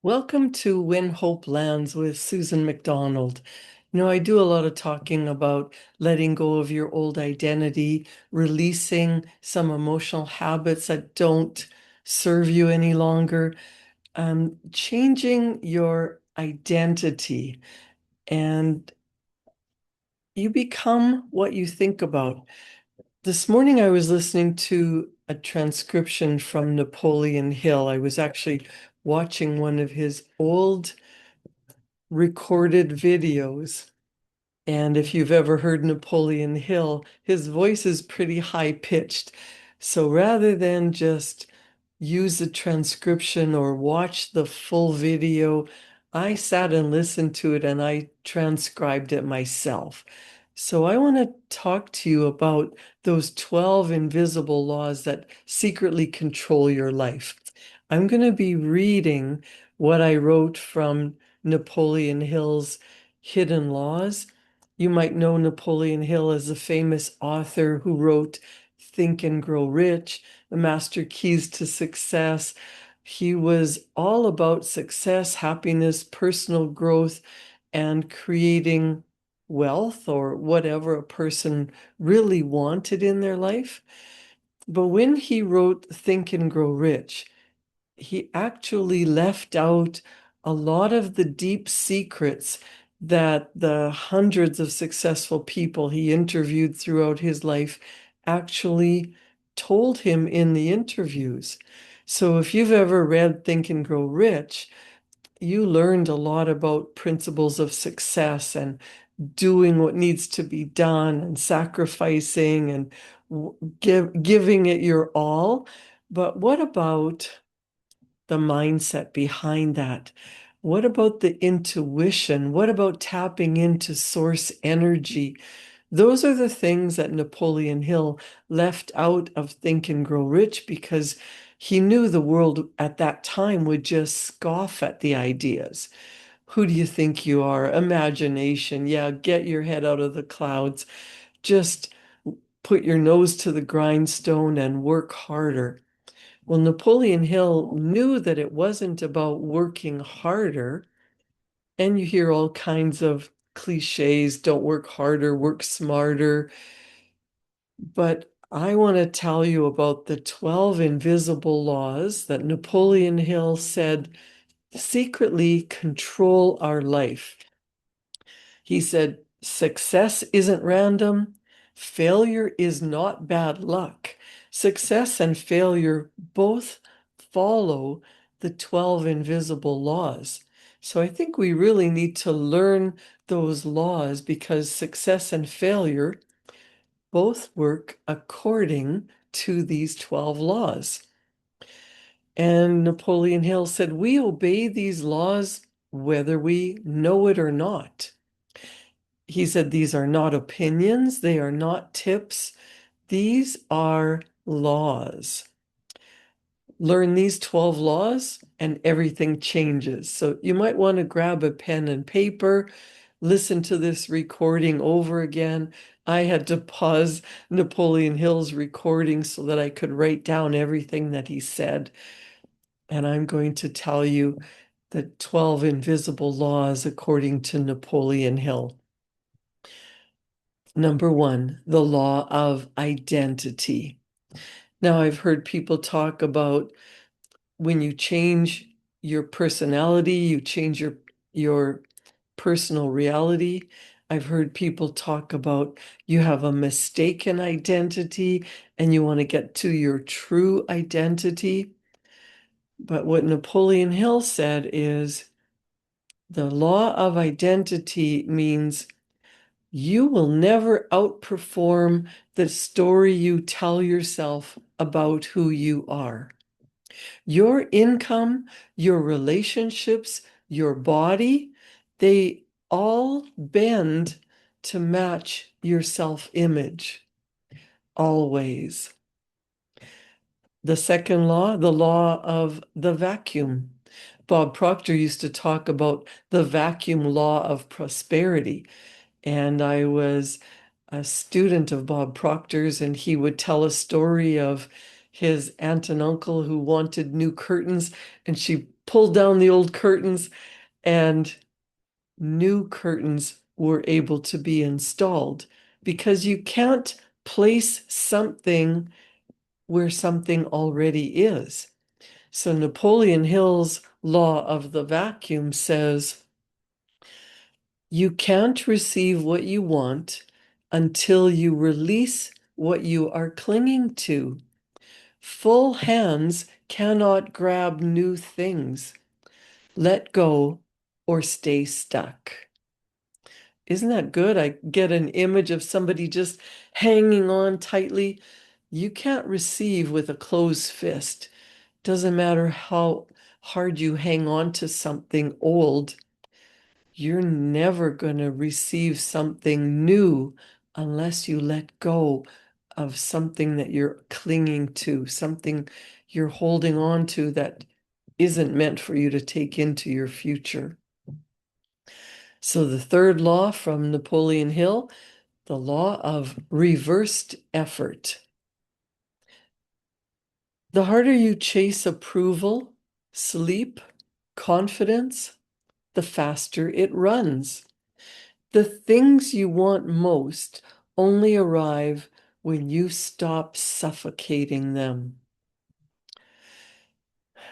Welcome to When Hope Lands with Susan McDonald. I do a lot of talking about letting go of your old identity, releasing some emotional habits that don't serve you any longer, changing your identity, and you become what you think about. This morning, I was listening to a transcription from Napoleon Hill. I was actually watching one of his old recorded videos. And if you've ever heard Napoleon Hill, his voice is pretty high pitched. So rather than just use a transcription or watch the full video, I sat and listened to it and I transcribed it myself. So I want to talk to you about those 12 invisible laws that secretly control your life. I'm going to be reading what I wrote from Napoleon Hill's Hidden Laws. You might know Napoleon Hill as a famous author who wrote Think and Grow Rich, The Master Keys to Success. He was all about success, happiness, personal growth, and creating wealth or whatever a person really wanted in their life. But when he wrote Think and Grow Rich, he actually left out a lot of the deep secrets that the hundreds of successful people he interviewed throughout his life actually told him in the interviews. So if you've ever read Think and Grow Rich, you learned a lot about principles of success and doing what needs to be done and sacrificing and giving it your all. But what about the mindset behind that? What about the intuition? What about tapping into source energy? Those are the things that Napoleon Hill left out of Think and Grow Rich because he knew the world at that time would just scoff at the ideas. Who do you think you are? Imagination. Yeah, get your head out of the clouds. Just put your nose to the grindstone and work harder. Well, Napoleon Hill knew that it wasn't about working harder. And you hear all kinds of cliches, don't work harder, work smarter. But I want to tell you about the 12 invisible laws that Napoleon Hill said secretly control our life. He said, success isn't random. Failure is not bad luck. Success and failure both follow the 12 invisible laws. So I think we really need to learn those laws because success and failure both work according to these 12 laws. And Napoleon Hill said, we obey these laws whether we know it or not. He said, these are not opinions, they are not tips, these are laws. Learn these 12 laws and everything changes. So you might want to grab a pen and paper, listen to this recording over again. I had to pause Napoleon Hill's recording so that I could write down everything that he said. And I'm going to tell you the 12 invisible laws according to Napoleon Hill. Number one, the law of identity. Now, I've heard people talk about when you change your personality, you change your personal reality. I've heard people talk about you have a mistaken identity and you want to get to your true identity. But what Napoleon Hill said is the law of identity means you will never outperform the story you tell yourself about who you are. Your income, your relationships, your body, they all bend to match your self-image, always. The second law, the law of the vacuum. Bob Proctor used to talk about the vacuum law of prosperity. And I was a student of Bob Proctor's, and he would tell a story of his aunt and uncle who wanted new curtains, and she pulled down the old curtains, and new curtains were able to be installed because you can't place something where something already is. So Napoleon Hill's law of the vacuum says you can't receive what you want until you release what you are clinging to. Full hands cannot grab new things. Let go or stay stuck. Isn't that good? I get an image of somebody just hanging on tightly. You can't receive with a closed fist. Doesn't matter how hard you hang on to something old, you're never going to receive something new unless you let go of something that you're clinging to, something you're holding on to that isn't meant for you to take into your future. So the third law from Napoleon Hill, the law of reversed effort. The harder you chase approval, sleep, confidence, the faster it runs. The things you want most only arrive when you stop suffocating them.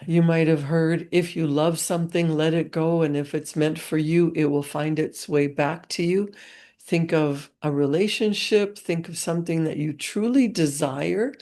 You might have heard, if you love something, let it go, and if it's meant for you, it will find its way back to you. Think of a relationship, think of something that you truly desire.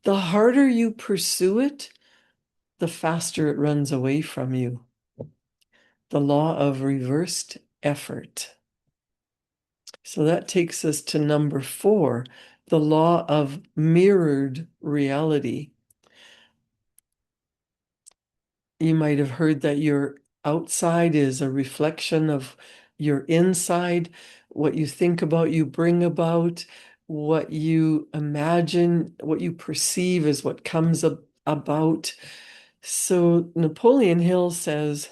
The harder you pursue it, the faster it runs away from you. The law of reversed effort. So that takes us to number 4, the law of mirrored reality. You might have heard that your outside is a reflection of your inside. What you think about, you bring about. What you imagine, what you perceive is what comes about. So Napoleon Hill says,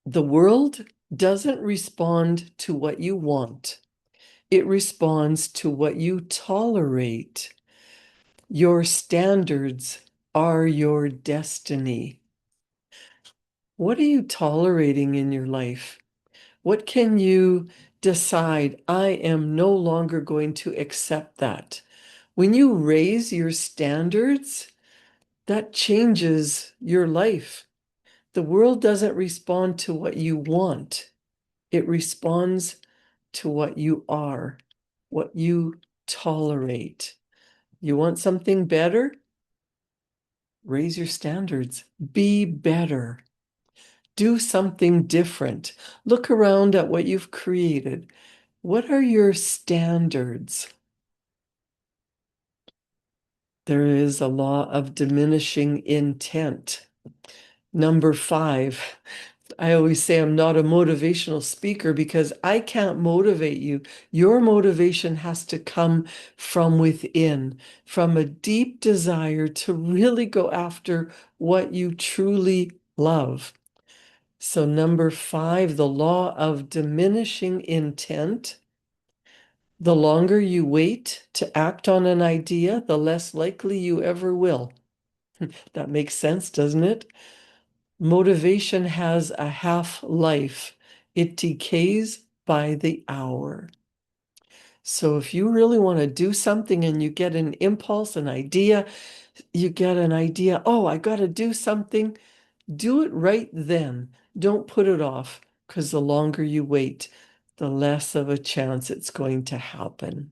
the world doesn't respond to what you want. It responds to what you tolerate. Your standards are your destiny. What are you tolerating in your life? What can you decide? I am no longer going to accept that. When you raise your standards, that changes your life. The world doesn't respond to what you want. It responds to what you are, what you tolerate. You want something better? Raise your standards. Be better. Do something different. Look around at what you've created. What are your standards? There is a law of diminishing intent. Number 5, I always say I'm not a motivational speaker because I can't motivate you. Your motivation has to come from within, from a deep desire to really go after what you truly love. So number 5, the law of diminishing intent. The longer you wait to act on an idea, the less likely you ever will. That makes sense, doesn't it? Motivation has a half-life. It decays by the hour. So if you really want to do something and you get an impulse, an idea, oh, I got to do something, do it right then. Don't put it off, because the longer you wait, the less of a chance it's going to happen.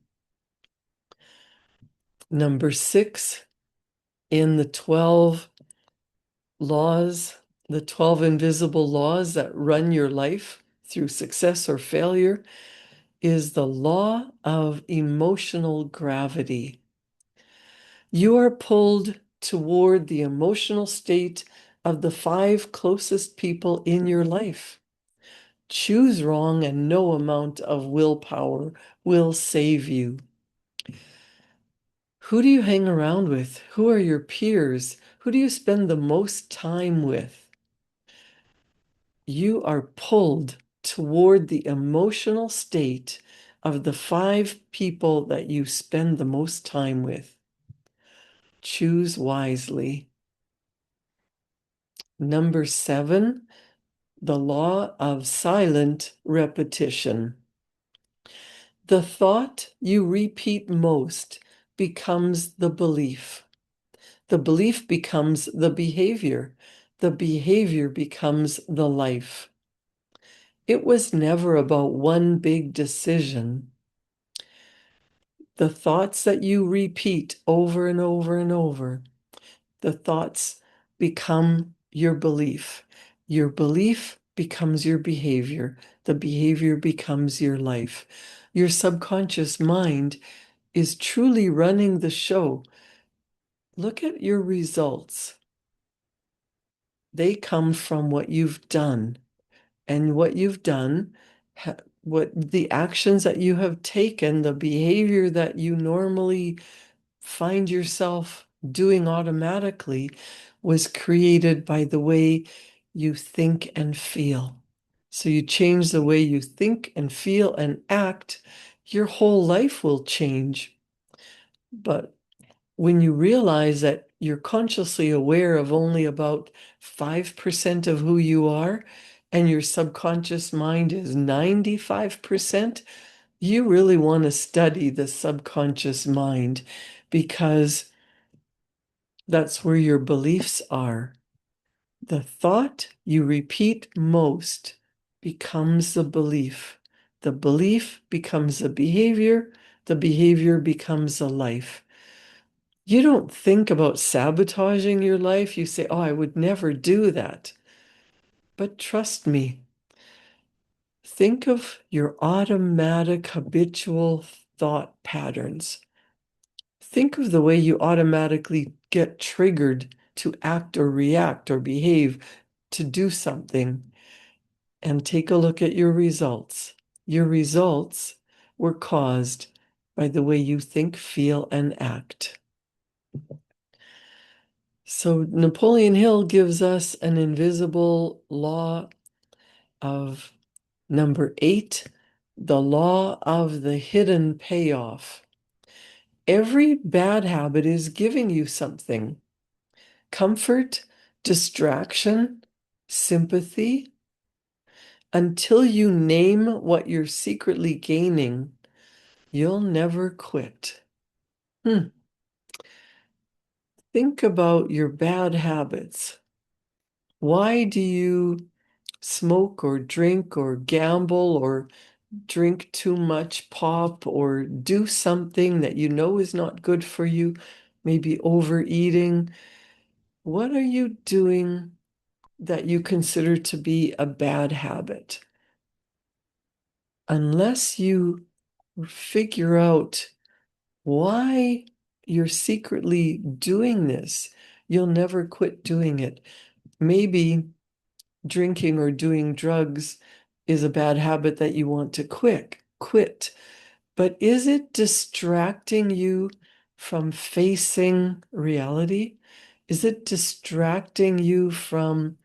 Number 6, in the 12 laws, the 12 invisible laws that run your life through success or failure, is the law of emotional gravity. You are pulled toward the emotional state of the 5 closest people in your life. Choose wrong and no amount of willpower will save you. Who do you hang around with? Who are your peers? Who do you spend the most time with? You are pulled toward the emotional state of the 5 people that you spend the most time with. choose wisely. Number 7, the law of silent repetition. The thought you repeat most becomes the belief. The belief becomes the behavior. The behavior becomes the life. It was never about one big decision. The thoughts that you repeat over and over and over, the thoughts become your belief. Your belief becomes your behavior. The behavior becomes your life. Your subconscious mind is truly running the show. Look at your results. They come from what you've done. And what you've done, what the actions that you have taken, the behavior that you normally find yourself doing automatically was created by the way you think and feel. So you change the way you think and feel and act, your whole life will change. But when you realize that you're consciously aware of only about 5% of who you are, and your subconscious mind is 95%, you really want to study the subconscious mind because that's where your beliefs are. The thought you repeat most becomes the belief. The belief becomes the behavior becomes the life. You don't think about sabotaging your life. You say, oh, I would never do that. But trust me, think of your automatic habitual thought patterns. Think of the way you automatically get triggered to act or react or behave to do something, and take a look at your results. Your results were caused by the way you think, feel, and act. So Napoleon Hill gives us an invisible law of number 8, the law of the hidden payoff. Every bad habit is giving you something: comfort, distraction, sympathy. Until you name what you're secretly gaining, you'll never quit. Think about your bad habits. Why do you smoke or drink or gamble or drink too much pop or do something that you know is not good for you, maybe overeating? What are you doing that you consider to be a bad habit? Unless you figure out why you're secretly doing this, you'll never quit doing it. Maybe drinking or doing drugs is a bad habit that you want to quit. But is it distracting you from facing reality? Is it distracting you from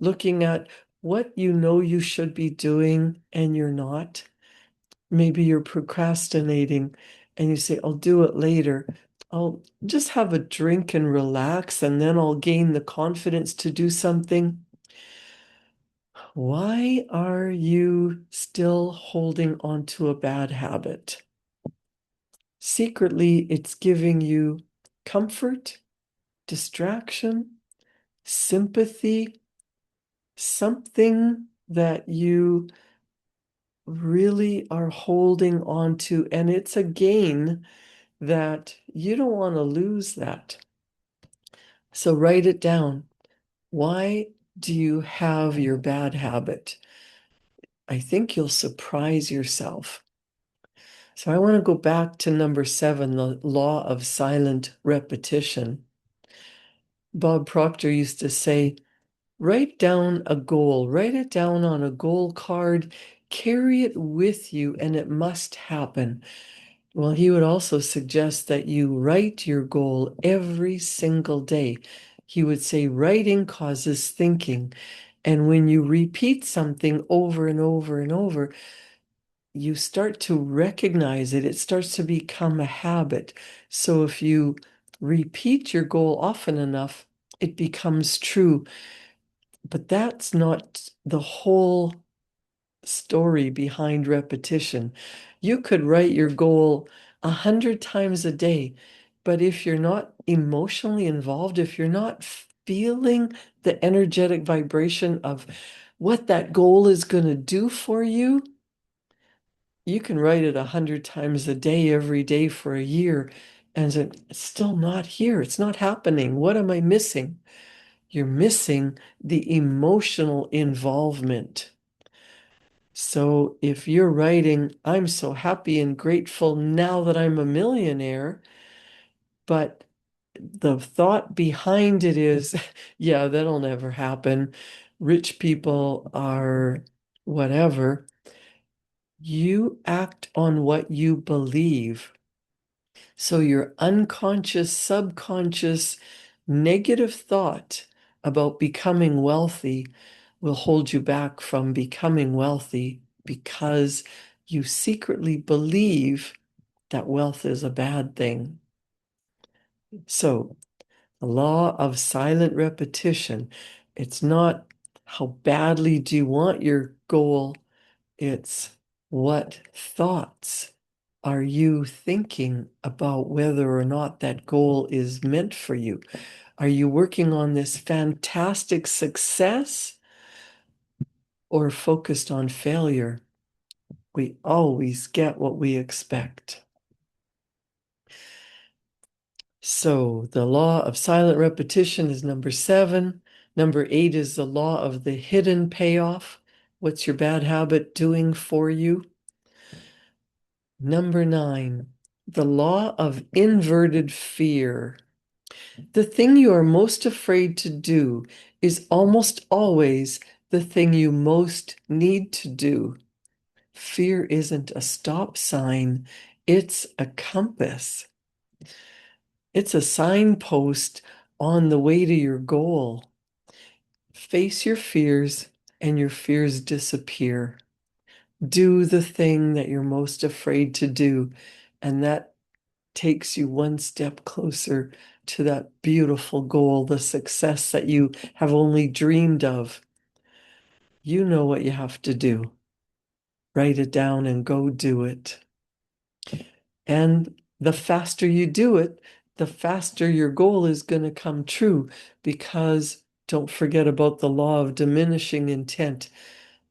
looking at what you know you should be doing and you're not? Maybe you're procrastinating and you say, I'll do it later. I'll just have a drink and relax, and then I'll gain the confidence to do something. Why are you still holding on to a bad habit? Secretly, it's giving you comfort, distraction, sympathy, something that you really are holding on to, and it's a gain that you don't want to lose that. So write it down. Why do you have your bad habit? I think you'll surprise yourself. So I want to go back to number 7, the law of silent repetition. Bob Proctor used to say, write down a goal, write it down on a goal card, carry it with you, and it must happen. Well, he would also suggest that you write your goal every single day. He would say writing causes thinking. And when you repeat something over and over and over, you start to recognize it. It starts to become a habit. So if you repeat your goal often enough, it becomes true. But that's not the whole story behind repetition. You could write your goal 100 times a day, but if you're not emotionally involved, if you're not feeling the energetic vibration of what that goal is going to do for you, you can write it 100 times a day, every day for a year, and it's still not here. It's not happening. What am I missing? You're missing the emotional involvement. So if you're writing, I'm so happy and grateful now that I'm a millionaire, but the thought behind it is, yeah, that'll never happen. Rich people are whatever. You act on what you believe. So your unconscious, subconscious, negative thought about becoming wealthy will hold you back from becoming wealthy because you secretly believe that wealth is a bad thing. So the law of silent repetition, it's not how badly do you want your goal, it's what thoughts are you thinking about whether or not that goal is meant for you? Are you working on this fantastic success or focused on failure? We always get what we expect. So the law of silent repetition is number 7. Number 8 is the law of the hidden payoff. What's your bad habit doing for you? Number 9, the law of inverted fear. The thing you are most afraid to do is almost always the thing you most need to do. Fear isn't a stop sign, it's a compass. It's a signpost on the way to your goal. Face your fears and your fears disappear. Do the thing that you're most afraid to do, and that takes you one step closer to that beautiful goal, the success that you have only dreamed of. You know what you have to do. Write it down and go do it. And the faster you do it, the faster your goal is going to come true, because don't forget about the law of diminishing intent.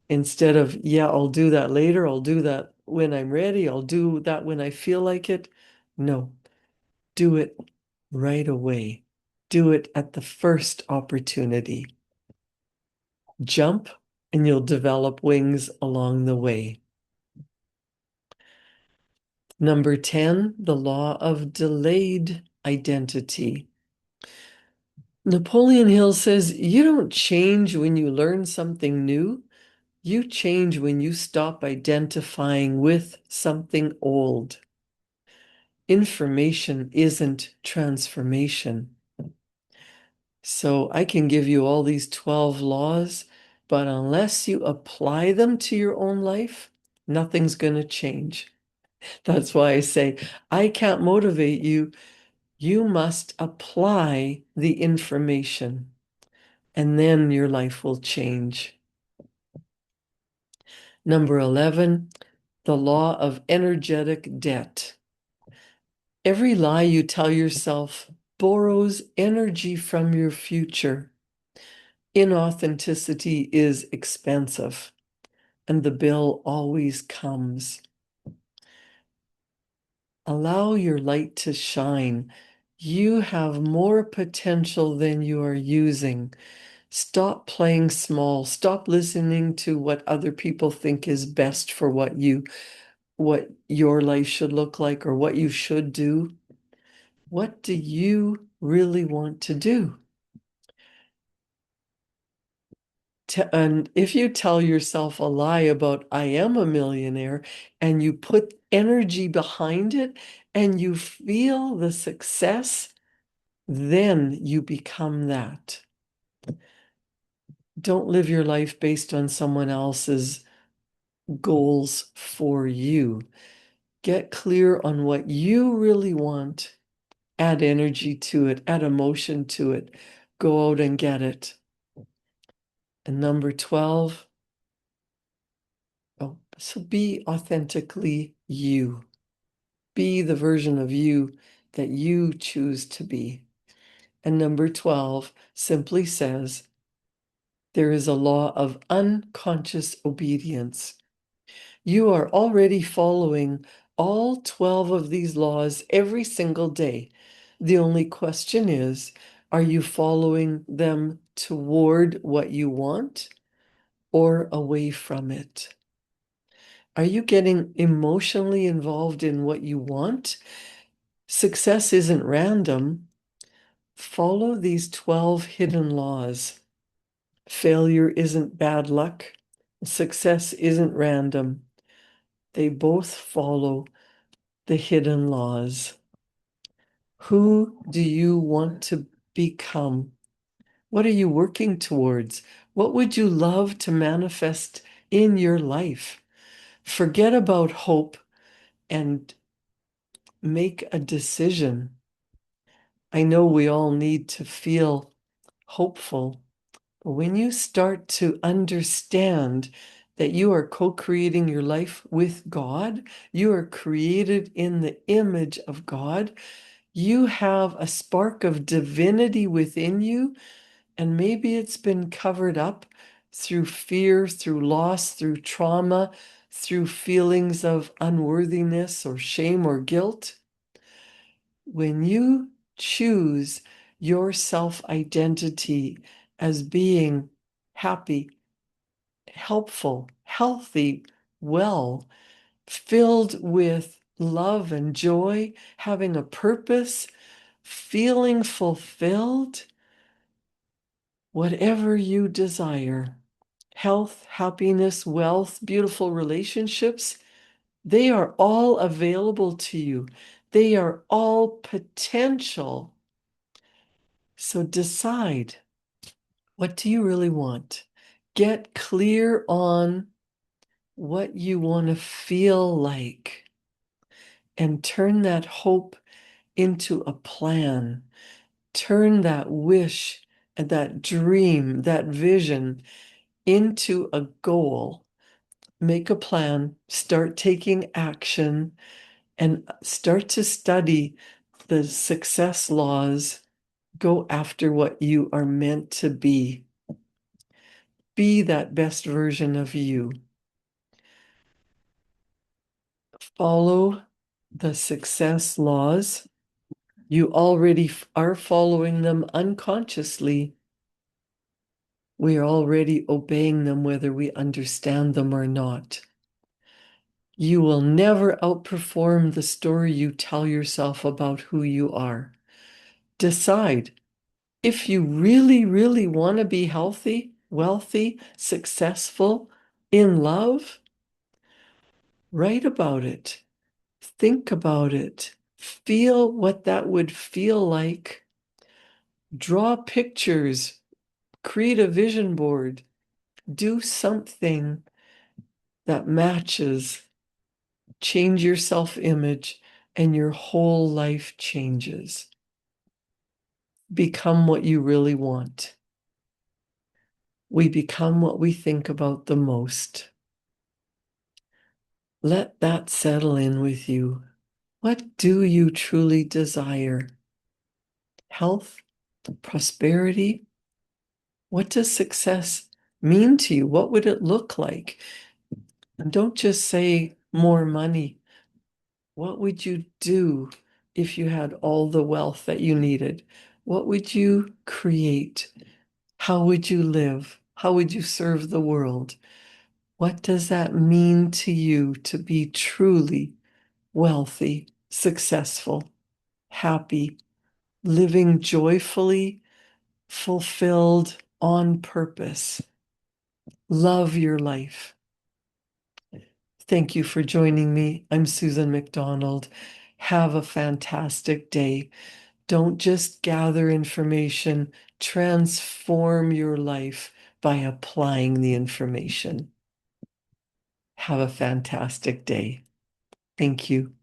Instead of, yeah, I'll do that later, I'll do that when I'm ready, I'll do that when I feel like it. No, do it right away. Do it at the first opportunity. Jump and you'll develop wings along the way. Number 10, the law of delayed identity. Napoleon Hill says, you don't change when you learn something new. You change when you stop identifying with something old. Information isn't transformation. So I can give you all these 12 laws, but unless you apply them to your own life, nothing's going to change. That's why I say, I can't motivate you. You must apply the information, and then your life will change. Number 11, the law of energetic debt. Every lie you tell yourself borrows energy from your future. Inauthenticity is expensive, and the bill always comes. Allow your light to shine. You have more potential than you are using. Stop playing small. Stop listening to what other people think is best for what your life should look like or what you should do. What do you really want to do? And if you tell yourself a lie about I am a millionaire and you put energy behind it and you feel the success, then you become that. Don't live your life based on someone else's goals for you. Get clear on what you really want Add energy to it, add emotion to it. Go out and get it. And number 12, so be authentically you. Be the version of you that you choose to be. And number 12 simply says, there is a law of unconscious obedience. You are already following all 12 of these laws every single day. The only question is, are you following them toward what you want or away from it? Are you getting emotionally involved in what you want? Success isn't random. Follow these 12 hidden laws. Failure isn't bad luck. Success isn't random. They both follow the hidden laws. Who do you want to become? What are you working towards? What would you love to manifest in your life? Forget about hope and make a decision. I know we all need to feel hopeful, but when you start to understand that you are co-creating your life with God, you are created in the image of God, you have a spark of divinity within you, and maybe it's been covered up through fear, through loss, through trauma, through feelings of unworthiness or shame or guilt. When you choose your self-identity as being happy, helpful, healthy, well, filled with love and joy, having a purpose, feeling fulfilled, whatever you desire, health, happiness, wealth, beautiful relationships, they are all available to you. They are all potential. So decide, what do you really want? Get clear on what you want to feel like and turn that hope into a plan. Turn that wish and that dream, that vision into a goal. Make a plan, start taking action, and start to study the success laws. Go after what you are meant to be. Be that best version of you. Follow the success laws. You already are following them unconsciously. We are already obeying them, whether we understand them or not. You will never outperform the story you tell yourself about who you are. Decide, if you really, really want to be healthy, wealthy, successful, in love, write about it. Think about it. Feel what that would feel like. Draw pictures. Create a vision board. Do something that matches. Change your self-image, and your whole life changes. Become what you really want. We become what we think about the most. Let that settle in with you. What do you truly desire? Health? Prosperity? What does success mean to you? What would it look like? And don't just say more money. What would you do if you had all the wealth that you needed? What would you create? How would you live? How would you serve the world? What does that mean to you to be truly wealthy, successful, happy, living joyfully, fulfilled, on purpose? Love your life. Thank you for joining me. I'm Susan McDonald. Have a fantastic day. Don't just gather information, transform your life by applying the information. Have a fantastic day. Thank you.